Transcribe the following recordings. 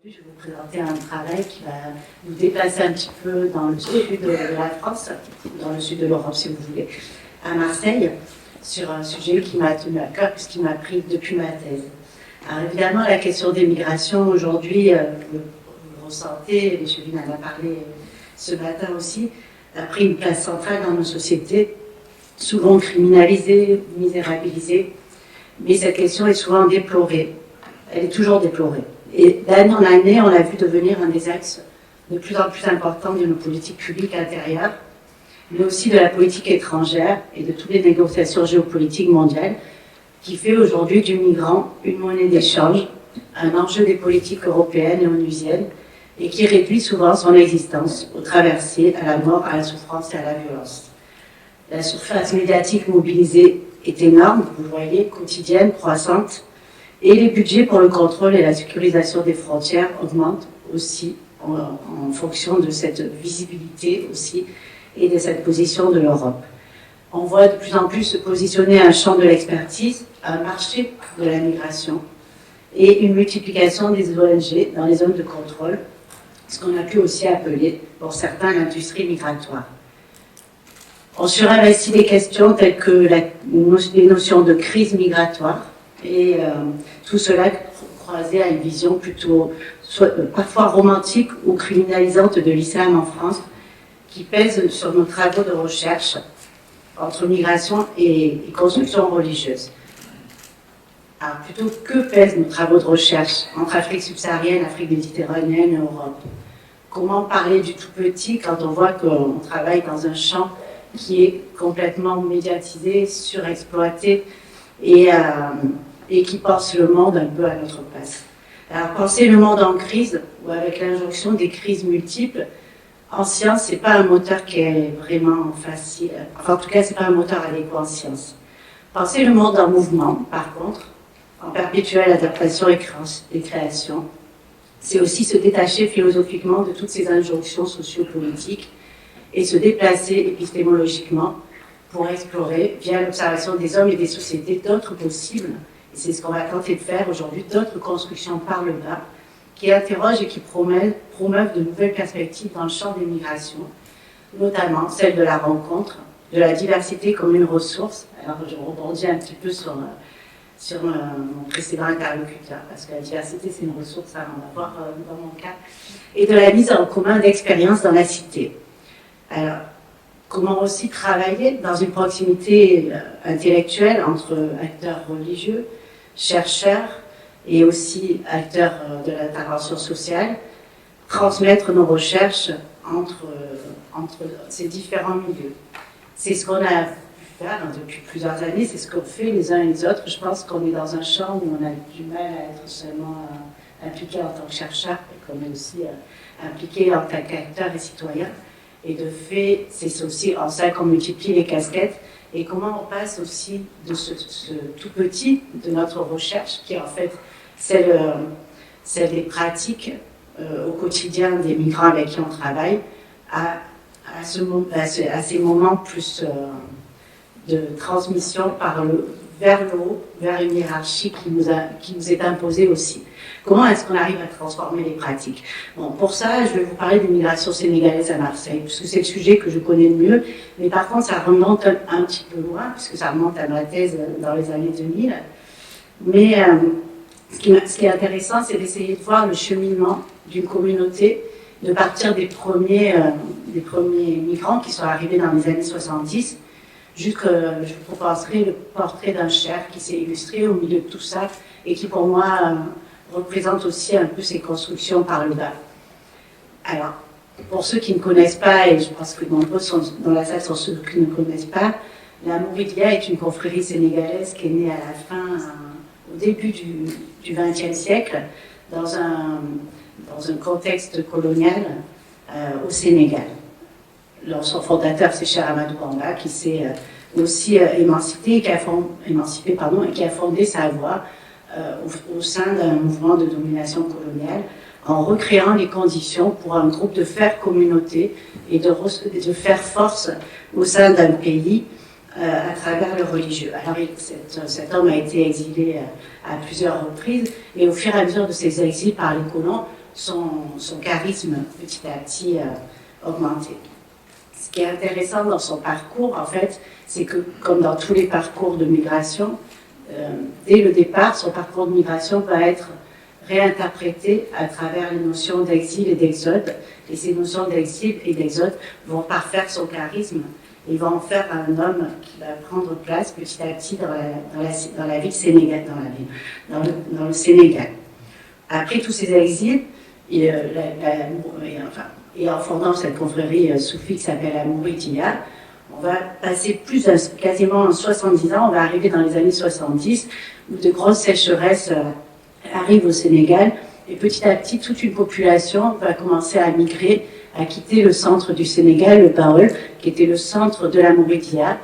Je vais vous présenter un travail qui va nous déplacer un petit peu dans le sud de la France, dans le sud de l'Europe si vous voulez, à Marseille, sur un sujet qui m'a tenu à cœur puisqu'il m'a pris depuis ma thèse. Alors évidemment, la question des migrations aujourd'hui, vous le ressentez, M. Vin en a parlé ce matin aussi, a pris une place centrale dans nos sociétés, souvent criminalisée, misérabilisée, mais cette question est souvent déplorée. Elle est toujours déplorée. Et d'année en année, on l'a vu devenir un des axes de plus en plus importants de nos politiques publiques intérieures, mais aussi de la politique étrangère et de toutes les négociations géopolitiques mondiales, qui fait aujourd'hui du migrant une monnaie d'échange, un enjeu des politiques européennes et onusiennes, et qui réduit souvent son existence aux traversées, à la mort, à la souffrance et à la violence. La surface médiatique mobilisée est énorme, vous le voyez, quotidienne, croissante, et les budgets pour le contrôle et la sécurisation des frontières augmentent aussi en fonction de cette visibilité aussi et de cette position de l'Europe. On voit de plus en plus se positionner un champ de l'expertise, un marché de la migration et une multiplication des ONG dans les zones de contrôle, ce qu'on a pu aussi appeler, pour certains, l'industrie migratoire. On surinvestit des questions telles que les notions de crise migratoire, et tout cela croisé à une vision plutôt parfois romantique ou criminalisante de l'islam en France, qui pèse sur nos travaux de recherche entre migration et construction religieuse. Alors plutôt, que pèsent nos travaux de recherche entre Afrique subsaharienne, Afrique méditerranéenne et Europe? Comment parler du tout petit quand on voit qu'on travaille dans un champ qui est complètement médiatisé, surexploité et qui pense le monde un peu à notre place. Alors, penser le monde en crise, ou avec l'injonction des crises multiples, en science, c'est pas un moteur qui est vraiment facile. Enfin, en tout cas, c'est pas un moteur adéquat en science. Penser le monde en mouvement, par contre, en perpétuelle adaptation et création, c'est aussi se détacher philosophiquement de toutes ces injonctions sociopolitiques et se déplacer épistémologiquement pour explorer, via l'observation des hommes et des sociétés, d'autres possibles. Et c'est ce qu'on va tenter de faire aujourd'hui, d'autres constructions par le bas, qui interrogent et qui promeuvent de nouvelles perspectives dans le champ des migrations, notamment celle de la rencontre, de la diversité comme une ressource. Alors je rebondis un petit peu sur mon précédent interlocuteur, parce que la diversité c'est une ressource à en avoir dans mon cas, et de la mise en commun d'expériences dans la cité. Alors, comment aussi travailler dans une proximité intellectuelle entre acteurs religieux, chercheurs et aussi acteurs de l'intervention sociale, transmettre nos recherches entre ces différents milieux. C'est ce qu'on a pu faire depuis plusieurs années, c'est ce qu'on fait les uns et les autres. Je pense qu'on est dans un champ où on a du mal à être seulement impliqué en tant que chercheur, mais qu'on est aussi impliqué en tant qu'acteur et citoyen. Et de fait, c'est aussi en ça qu'on multiplie les casquettes et comment on passe aussi de ce tout petit de notre recherche, qui est en fait celle des pratiques au quotidien des migrants avec qui on travaille, à ces moments plus de transmission vers le haut, vers une hiérarchie qui nous est imposée aussi. Comment est-ce qu'on arrive à transformer les pratiques? Bon, pour ça, je vais vous parler des migrations sénégalaises à Marseille, puisque c'est le sujet que je connais le mieux, mais par contre, ça remonte un petit peu loin, puisque ça remonte à ma thèse dans les années 2000. Mais ce qui est intéressant, c'est d'essayer de voir le cheminement d'une communauté, de partir des premiers migrants qui sont arrivés dans les années 70, jusque je vous proposerai le portrait d'un chef qui s'est illustré au milieu de tout ça, et qui pour moi représente aussi un peu ces constructions par le bas. Alors, pour ceux qui ne connaissent pas, et je pense que nombreux dans la salle sont ceux qui ne connaissent pas, la Mouridia est une confrérie sénégalaise qui est née à la fin, au début du XXe siècle, dans un contexte colonial au Sénégal. Alors, son fondateur, c'est Cheikh Amadou Bamba, qui s'est aussi émancipé et qui a fondé sa voie au sein d'un mouvement de domination coloniale, en recréant les conditions pour un groupe de faire communauté et de faire force au sein d'un pays à travers le religieux. Alors cet homme a été exilé à plusieurs reprises, et au fur et à mesure de ses exils par les colons, son charisme petit à petit augmenter. Ce qui est intéressant dans son parcours, en fait, c'est que, comme dans tous les parcours de migration, dès le départ, son parcours de migration va être réinterprété à travers les notions d'exil et d'exode. Et ces notions d'exil et d'exode vont parfaire son charisme et vont en faire un homme qui va prendre place petit à petit dans la ville sénégalaise, dans le Sénégal. Après tous ces exils, et en fondant cette confrérie soufie qui s'appelle la Mouridia, on va passer quasiment 70 ans, on va arriver dans les années 70, où de grosses sécheresses arrivent au Sénégal, et petit à petit, toute une population va commencer à migrer, à quitter le centre du Sénégal, le Baol, qui était le centre de la Mouridia,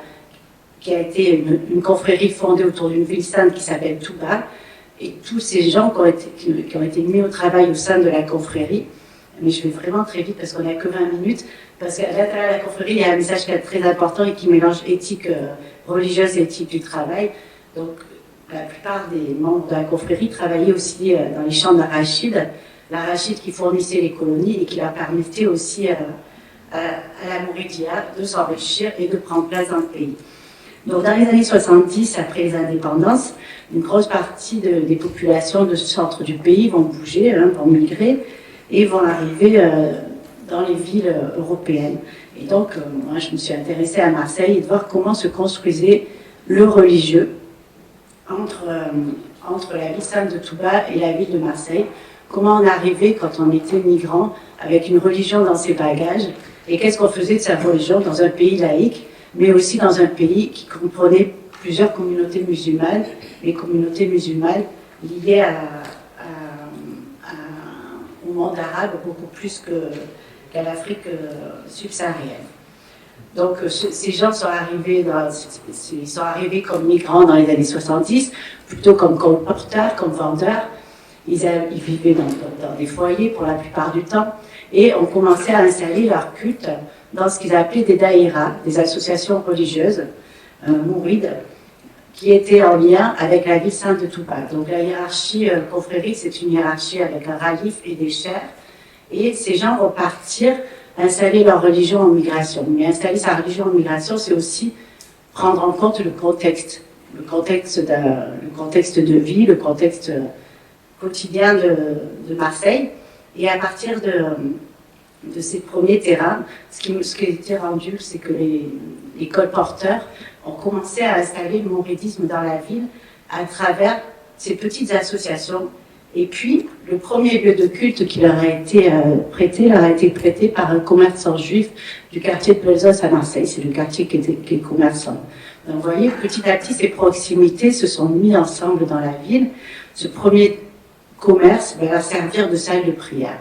qui a été une confrérie fondée autour d'une ville sainte qui s'appelle Touba, et tous ces gens qui ont été mis au travail au sein de la confrérie. Mais je vais vraiment très vite parce qu'on n'a que 20 minutes, parce qu'à l'intérieur de la confrérie, il y a un message qui est très important et qui mélange éthique religieuse et éthique du travail. Donc, la plupart des membres de la confrérie travaillaient aussi dans les champs d'arachide, l'arachide qui fournissait les colonies et qui leur permettait aussi à la Mouridia de s'enrichir et de prendre place dans le pays. Donc, dans les années 70, après les indépendances, une grosse partie des populations de ce centre du pays vont bouger, vont migrer, et vont arriver dans les villes européennes. Et donc, moi, je me suis intéressée à Marseille et de voir comment se construisait le religieux entre la ville sainte de Touba et la ville de Marseille. Comment on arrivait quand on était migrant avec une religion dans ses bagages, et qu'est-ce qu'on faisait de sa religion dans un pays laïque, mais aussi dans un pays qui comprenait plusieurs communautés musulmanes, les communautés musulmanes liées au monde arabe beaucoup plus qu'à l'Afrique subsaharienne. Donc ces gens sont arrivés comme migrants dans les années 70, plutôt comme colporteurs, comme vendeurs. Ils vivaient dans des foyers pour la plupart du temps, et ont commencé à installer leur culte dans ce qu'ils appelaient des daïras, des associations religieuses mourides, qui étaient en lien avec la ville sainte de Touba. Donc la hiérarchie confrérie, c'est une hiérarchie avec un ralif et des chers, et ces gens vont partir installer leur religion en migration. Mais installer sa religion en migration, c'est aussi prendre en compte le contexte de vie, le contexte quotidien de Marseille. Et à partir de ces premiers terrains, ce qui a été rendu, c'est que les colporteurs ont commencé à installer le mouridisme dans la ville à travers ces petites associations. Et puis, le premier lieu de culte qui leur a été prêté par un commerçant juif du quartier de Belzos à Marseille. C'est le quartier qui est commerçant. Donc, vous voyez, petit à petit, ces proximités se sont mises ensemble dans la ville. Ce premier commerce va servir de salle de prière.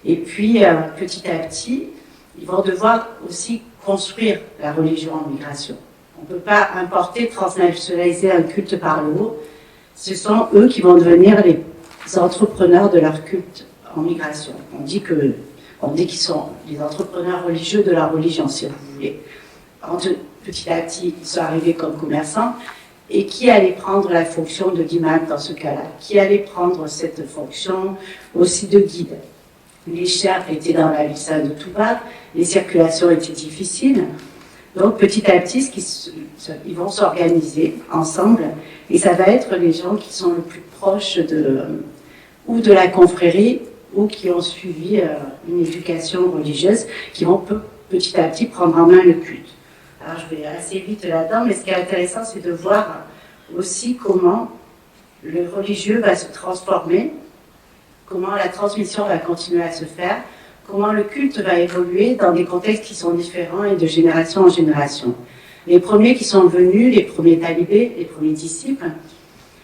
Et puis, petit à petit, ils vont devoir aussi construire la religion en migration. On ne peut pas importer, transnationaliser un culte par le haut. Ce sont eux qui vont devenir les entrepreneurs de leur culte en migration. On dit qu'ils sont les entrepreneurs religieux de leur religion, si vous voulez. Petit à petit, ils sont arrivés comme commerçants. Et qui allait prendre la fonction de d'imam dans ce cas-là? Qui allait prendre cette fonction aussi de guide? Les chers étaient dans la ville sainte de Touba, les circulations étaient difficiles. Donc petit à petit, ils vont s'organiser ensemble, et ça va être les gens qui sont le plus proches ou de la confrérie, ou qui ont suivi une éducation religieuse, qui vont petit à petit prendre en main le culte. Alors je vais assez vite là-dedans, mais ce qui est intéressant, c'est de voir aussi comment le religieux va se transformer, comment la transmission va continuer à se faire, comment le culte va évoluer dans des contextes qui sont différents et de génération en génération. Les premiers qui sont venus, les premiers talibés, les premiers disciples,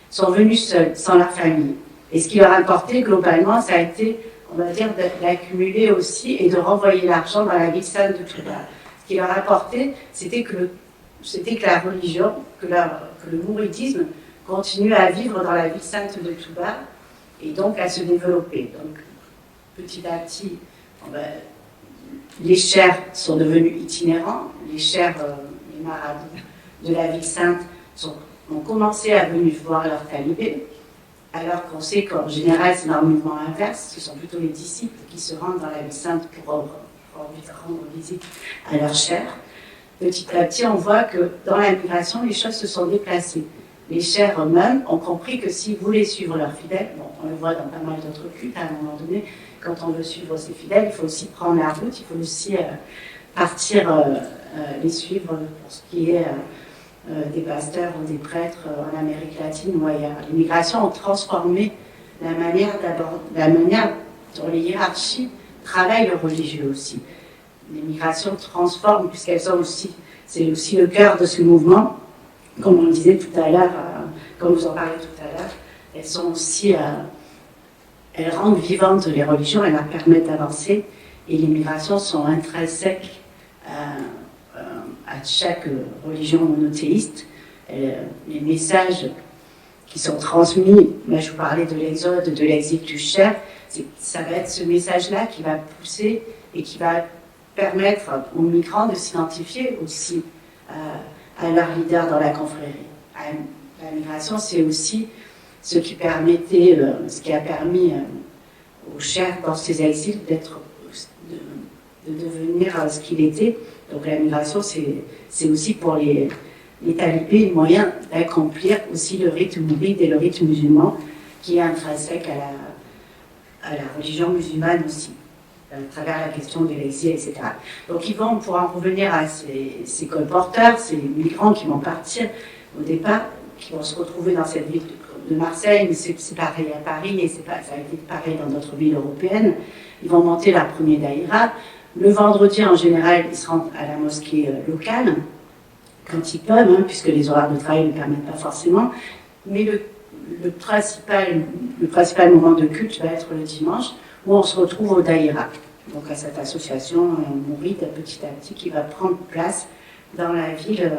sont venus seuls, sans leur famille. Et ce qui leur a importé, globalement, ça a été, on va dire, d'accumuler aussi et de renvoyer l'argent dans la ville sainte de Touba. Ce qui leur a apporté, c'était que la religion, que le mouridisme continue à vivre dans la ville sainte de Touba et donc à se développer. Donc, petit à petit, les chers sont devenus itinérants, les chers, les marabouts de la ville sainte ont commencé à venir voir leurs talibés, alors qu'on sait qu'en général, c'est dans le mouvement inverse, ce sont plutôt les disciples qui se rendent dans la ville sainte pour rendre visite à leur chair. Petit à petit, on voit que dans la migration, les choses se sont déplacées. Les chers eux-mêmes ont compris que s'ils voulaient suivre leurs fidèles, bon, on le voit dans pas mal d'autres cultes, à un moment donné, quand on veut suivre ses fidèles, il faut aussi prendre la route, il faut aussi partir les suivre pour ce qui est des pasteurs ou des prêtres en Amérique latine ou ailleurs. Les migrations ont transformé la manière dont les hiérarchies travaillent le religieux aussi. Les migrations transforment, puisqu'elles sont aussi, c'est aussi le cœur de ce mouvement, comme on le disait tout à l'heure, comme vous en parlez tout à l'heure, elles sont aussi, elles rendent vivantes les religions, elles leur permettent d'avancer, et les migrations sont intrinsèques à chaque religion monothéiste. Les messages qui sont transmis, là je vous parlais de l'exode, de l'exil du cher, ça va être ce message-là qui va pousser et qui va permettre aux migrants de s'identifier aussi à leur leader dans la confrérie. La migration, c'est aussi ce qui a permis aux chers dans ces exils de devenir ce qu'il était. Donc la migration, c'est aussi pour les talibés le moyen d'accomplir aussi le rite mouride et le rite musulman qui est intrinsèque à la religion musulmane aussi, à travers la question de l'exil, etc. Donc on pourra en revenir à ces colporteurs, ces migrants qui vont partir au départ, qui vont se retrouver dans cette ville de Marseille, mais c'est pareil à Paris, et ça a été pareil dans d'autres villes européennes. Ils vont monter leur premier daïra. Le vendredi, en général, ils se rendent à la mosquée locale, quand ils peuvent, hein, puisque les horaires de travail ne le permettent pas forcément. Mais le principal moment de culte va être le dimanche, où on se retrouve au daïra. Donc à cette association mouride, petit à petit, qui va prendre place dans la ville.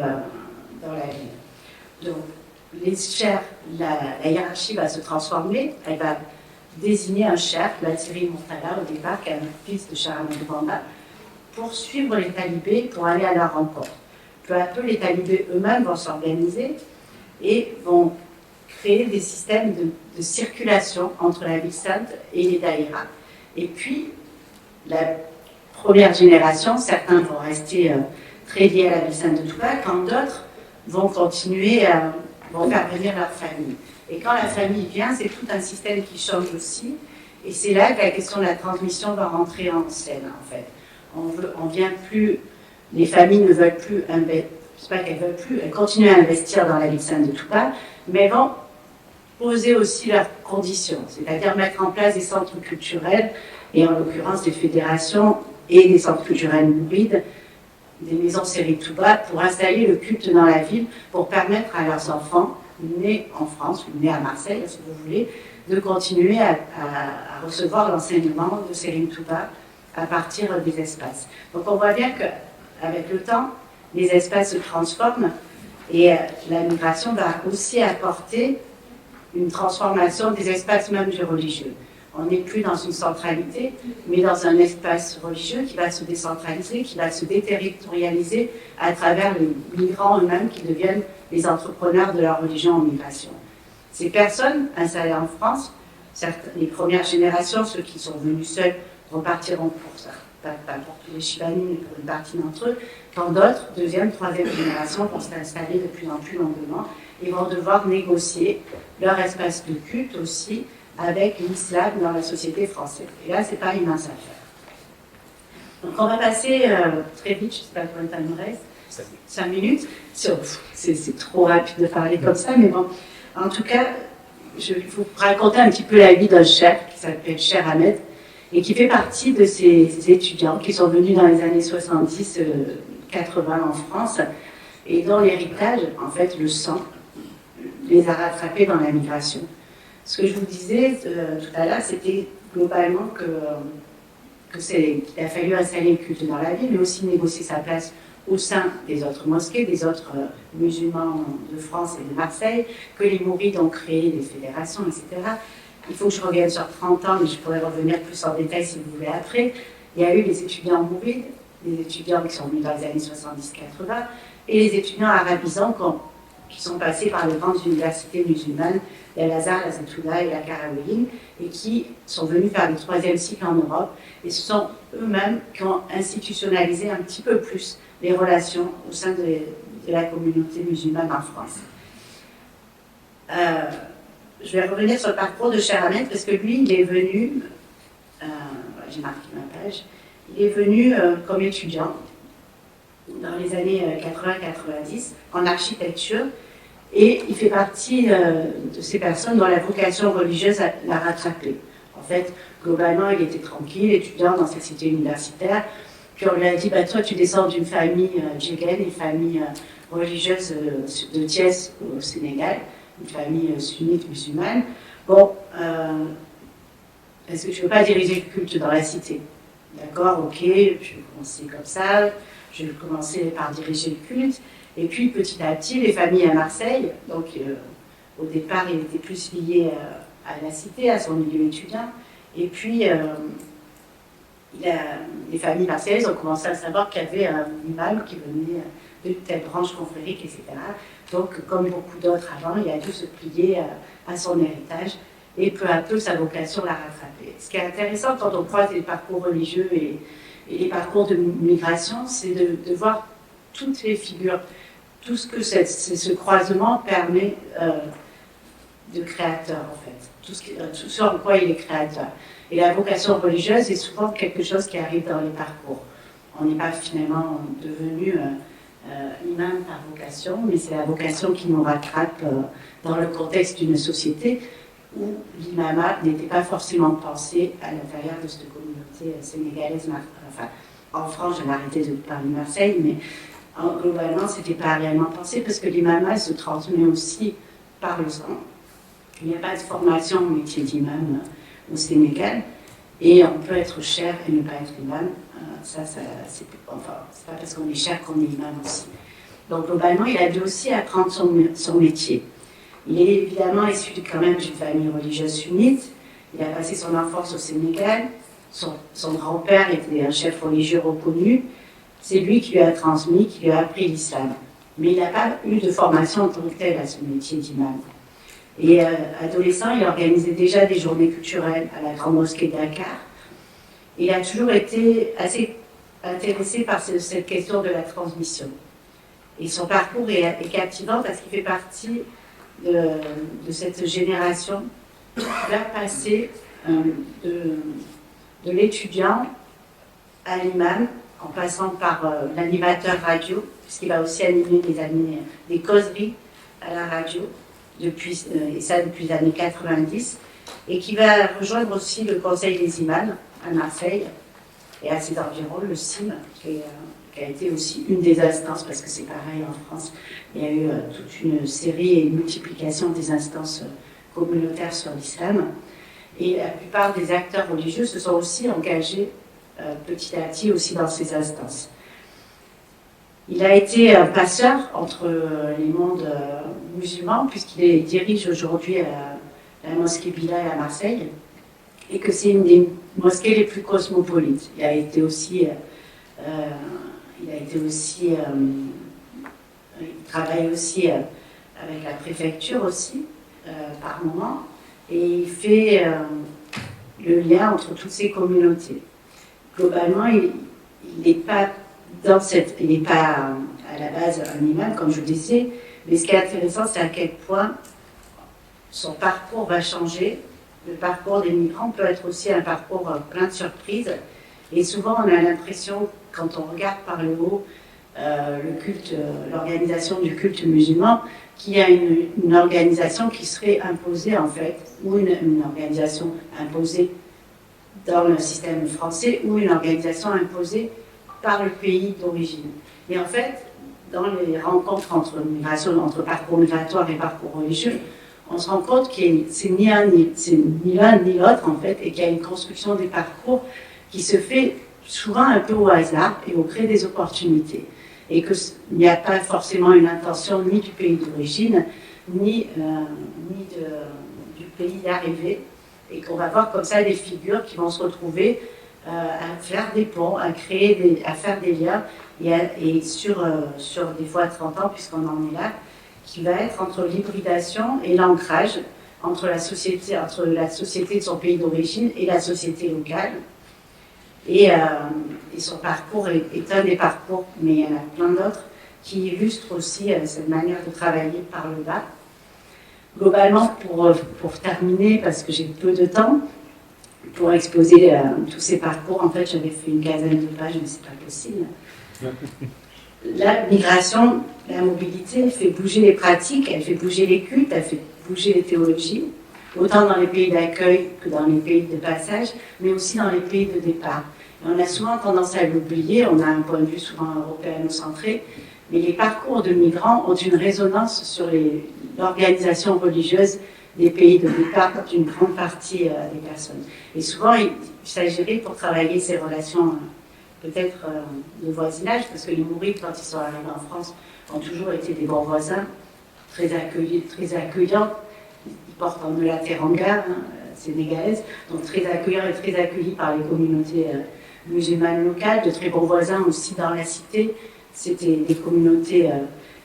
Donc, les chers, la hiérarchie va se transformer, elle va désigner un chef, la Thierry Mourtala au départ, qui est un fils de Charamadou Bamba, pour suivre les talibés, pour aller à leur rencontre. Peu à peu, les talibés eux-mêmes vont s'organiser et vont créer des systèmes de circulation entre la ville sainte et les daïras. Et puis, la première génération, certains vont rester très liés à la ville sainte de Touba, quand d'autres vont continuer vont faire venir leur famille. Et quand la famille vient, c'est tout un système qui change aussi. Et c'est là que la question de la transmission va rentrer en scène, en fait. On vient plus, les familles ne veulent plus c'est pas qu'elles veulent plus, elles continuent à investir dans la ville sainte de Touba, mais vont poser aussi leurs conditions, c'est-à-dire mettre en place des centres culturels, et en l'occurrence des fédérations et des centres culturels mourides, des maisons Série Touba, pour installer le culte dans la ville, pour permettre à leurs enfants, nés en France ou nés à Marseille, si vous voulez, de continuer à recevoir l'enseignement de Série Touba à partir des espaces. Donc on voit bien qu'avec le temps, les espaces se transforment et la migration va aussi apporter une transformation des espaces même du religieux. On n'est plus dans une centralité, mais dans un espace religieux qui va se décentraliser, qui va se déterritorialiser à travers les migrants eux-mêmes qui deviennent les entrepreneurs de leur religion en migration. Ces personnes installées en France, les premières générations, ceux qui sont venus seuls, repartiront pour ça, pas pour tous les Chibanis, mais pour une partie d'entre eux, quand d'autres, deuxième, troisième génération, vont s'installer de plus en plus longuement et vont devoir négocier leur espace de culte aussi avec l'islam dans la société française. Et là, c'est pas une mince affaire. Donc on va passer très vite, je ne sais pas combien de temps il me reste, 5 minutes. C'est trop rapide de parler comme ça, mais bon, en tout cas, je vais vous raconter un petit peu la vie d'un cher qui s'appelle Cher Ahmed et qui fait partie de ces étudiants qui sont venus dans les années 70-80 en France et dont l'héritage, en fait, le sang, les a rattrapés dans la migration. Ce que je vous disais tout à l'heure, c'était globalement qu'il a fallu installer le culte dans la ville, mais aussi négocier sa place au sein des autres mosquées, des autres musulmans de France et de Marseille, que les mourides ont créé des fédérations, etc. Il faut que je revienne sur 30 ans, mais je pourrais revenir plus en détail si vous voulez après. Il y a eu les étudiants mourides, les étudiants qui sont venus dans les années 70-80, et les étudiants arabisants qui sont passés par les grandes universités musulmanes, l'Al-Azhar, la Zetoula et la Qarawiyyin, et qui sont venus faire le 3e cycle en Europe. Et ce sont eux-mêmes qui ont institutionnalisé un petit peu plus les relations au sein de la communauté musulmane en France. Je vais revenir sur le parcours de Cher Ahmed parce que lui, il est venu, j'ai marqué ma page, il est venu comme étudiant dans les années 80-90 en architecture et il fait partie de ces personnes dont la vocation religieuse l'a rattrapé. En fait, globalement, il était tranquille, étudiant dans cette cité universitaire. Puis on lui a dit, bah, toi tu descends d'une famille djégène, une famille religieuse de Thiès au Sénégal, une famille sunnite musulmane. Bon, est-ce que tu ne veux pas diriger le culte dans la cité? D'accord, ok, je vais commencer comme ça, je vais commencer par diriger le culte. Et puis petit à petit, les familles à Marseille, donc au départ il était plus lié à la cité, à son milieu étudiant. Et puis les familles marseillaises ont commencé à savoir qu'il y avait un imam qui venait de telle branche confrérique, etc. Donc, comme beaucoup d'autres avant, il a dû se plier à son héritage et peu à peu, sa vocation l'a rattrapé. Ce qui est intéressant quand on croise les parcours religieux et les parcours de migration, c'est de voir toutes les figures, tout ce que ce croisement permet de créateur, en fait, tout ce en quoi il est créateur. Et la vocation religieuse est souvent quelque chose qui arrive dans les parcours. On n'est pas finalement devenu imam par vocation, mais c'est la vocation qui nous rattrape dans le contexte d'une société où l'imamat n'était pas forcément pensé à l'intérieur de cette communauté sénégalaise. Enfin, en France, je vais arrêter de parler de Marseille, mais globalement, ce n'était pas réellement pensé parce que l'imamat se transmet aussi par le sang. Il n'y a pas de formation au métier d'imam au Sénégal, et on peut être cher et ne pas être imam. C'est pas parce qu'on est cher qu'on est imam aussi. Donc globalement, il a dû aussi apprendre son métier. Il est évidemment issu quand même d'une famille religieuse sunnite. Il a passé son enfance au Sénégal. Son grand-père était un chef religieux reconnu. C'est lui qui lui a transmis, qui lui a appris l'islam. Mais il n'a pas eu de formation en tant que tel à ce métier d'imam. Et adolescent, il organisait déjà des journées culturelles à la Grande Mosquée de Dakar. Il a toujours été assez intéressé par cette question de la transmission. Et son parcours est captivant parce qu'il fait partie de cette génération qui va passer de l'étudiant à l'imam, en passant par l'animateur radio, puisqu'il va aussi animer des causeries à la radio, et ça depuis les années 90, et qui va rejoindre aussi le Conseil des imams à Marseille et à ses environs, le CIM, qui a été aussi une des instances, parce que c'est pareil en France, il y a eu toute une série et une multiplication des instances communautaires sur l'islam. Et la plupart des acteurs religieux se sont aussi engagés petit à petit aussi dans ces instances. Il a été un passeur entre les mondes musulmans, puisqu'il dirige aujourd'hui la mosquée Bilal à Marseille, et que c'est une des mosquées les plus cosmopolites. Il travaille aussi avec la préfecture aussi, par moment, et il fait le lien entre toutes ces communautés. Globalement, il n'est pas à la base un imam, comme je le disais, mais ce qui est intéressant, c'est à quel point son parcours va changer. Le parcours des migrants peut être aussi un parcours plein de surprises. Et souvent, on a l'impression, quand on regarde par le haut l'organisation du culte musulman, qu'il y a une organisation qui serait imposée, en fait, ou une organisation imposée dans le système français, ou une organisation imposée par le pays d'origine. Et en fait, dans les rencontres entre parcours migratoire et parcours religieux, on se rend compte que c'est ni l'un ni l'autre, en fait, et qu'il y a une construction des parcours qui se fait souvent un peu au hasard et au gré des opportunités. Et qu'il n'y a pas forcément une intention ni du pays d'origine, ni du pays d'arrivée, et qu'on va voir comme ça des figures qui vont se retrouver à faire des ponts, à faire des liens, et sur des fois 30 ans, puisqu'on en est là, qui va être entre l'hybridation et l'ancrage entre la société de son pays d'origine et la société locale. Et son parcours est un des parcours, mais il y en a plein d'autres, qui illustrent aussi cette manière de travailler par le bas. Globalement, pour terminer, parce que j'ai peu de temps, pour exposer tous ces parcours, en fait, j'avais fait une quinzaine de pages, mais c'est pas possible. La migration, la mobilité, elle fait bouger les pratiques, elle fait bouger les cultes, elle fait bouger les théologies, autant dans les pays d'accueil que dans les pays de passage, mais aussi dans les pays de départ. Et on a souvent tendance à l'oublier, on a un point de vue souvent européano-centré, mais les parcours de migrants ont une résonance sur l'organisation religieuse des pays de départ d'une grande partie des personnes. Et souvent, il s'agirait pour travailler ces relations peut-être de voisinage, parce que les Mourides, quand ils sont arrivés en France, ont toujours été des bons voisins, très accueillants. Ils portent en eux la teranga sénégalaise, donc très accueillants et très accueillis par les communautés musulmanes locales, de très bons voisins aussi dans la cité. C'était des communautés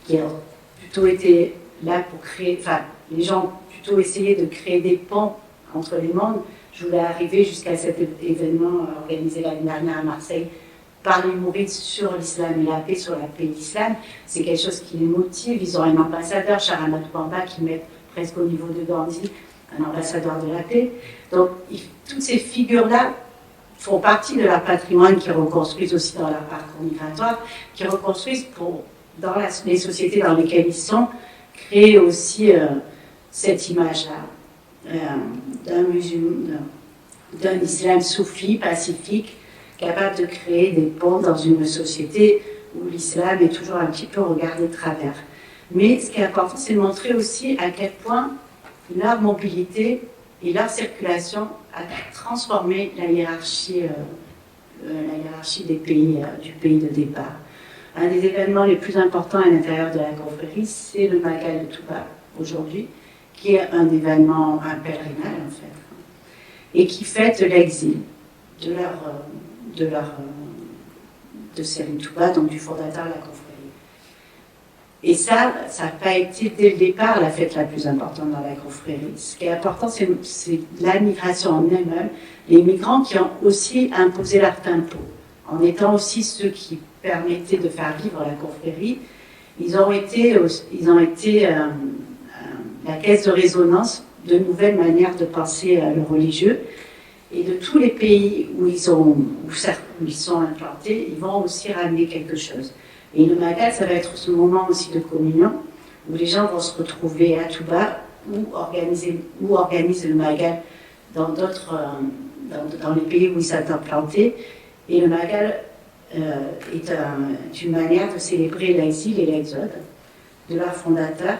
qui ont plutôt été là pour créer, enfin, les gens ont plutôt essayé de créer des ponts entre les mondes. Je voulais arriver jusqu'à cet événement organisé l'année dernière à Marseille par les Mourides sur l'islam et la paix, sur la paix et l'islam. C'est quelque chose qui les motive. Ils ont un ambassadeur, Charamadou Bamba, qui met presque au niveau de Gandhi, un ambassadeur de la paix. Donc, toutes ces figures-là font partie de leur patrimoine, qui reconstruisent aussi dans leur parcours migratoire, qui reconstruisent dans les sociétés dans lesquelles ils sont, créer aussi cette image-là d'un islam soufi, pacifique, capable de créer des ponts dans une société où l'islam est toujours un petit peu regardé de travers. Mais ce qui est important, c'est de montrer aussi à quel point leur mobilité et leur circulation a transformé la hiérarchie des pays, du pays de départ. Un des événements les plus importants à l'intérieur de la confrérie, c'est le Magal de Touba aujourd'hui, qui est un événement, un pèlerinage en fait, et qui fête l'exil de Serigne Touba, donc du fondateur de la confrérie. Et ça n'a pas été dès le départ la fête la plus importante dans la confrérie. Ce qui est important, c'est la migration en elle-même, les migrants qui ont aussi imposé leur tempo, en étant aussi ceux qui permettaient de faire vivre la confrérie. Ils ont été la caisse de résonance de nouvelles manières de penser le religieux. Et de tous les pays où ils sont implantés, ils vont aussi ramener quelque chose. Et le Magal, ça va être ce moment aussi de communion, où les gens vont se retrouver à Touba, ou organiser le Magal dans les pays où ils sont implantés. Et le Magal est une manière de célébrer l'exil et l'exode de leur fondateur,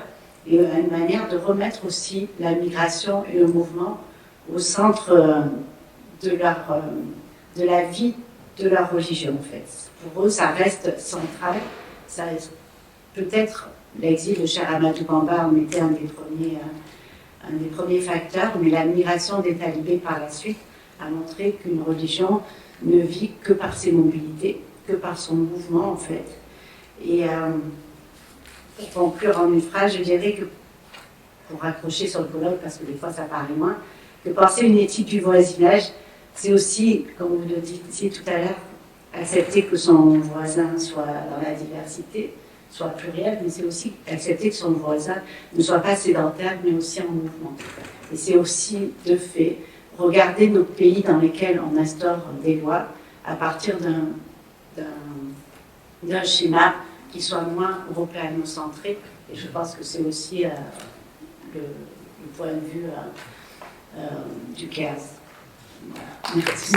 et une manière de remettre aussi la migration et le mouvement au centre de la vie de leur religion, en fait. Pour eux, ça reste central. Peut-être l'exil de Cheikh Ahmadou Bamba en était un des premiers facteurs, mais la migration des talibés par la suite a montré qu'une religion ne vit que par ses mobilités, que par son mouvement, en fait. Et pour conclure en une phrase, je dirais que, pour raccrocher sur le colloque, parce que des fois ça paraît moins, que penser une éthique du voisinage, c'est aussi, comme vous le disiez tout à l'heure, accepter que son voisin soit dans la diversité, soit pluriel, mais c'est aussi accepter que son voisin ne soit pas sédentaire, mais aussi en mouvement. Et c'est aussi, de fait, regarder nos pays dans lesquels on instaure des lois à partir d'un schéma qui soit moins européano-centré. Et je pense que c'est aussi le point de vue du CAS. Voilà. Merci.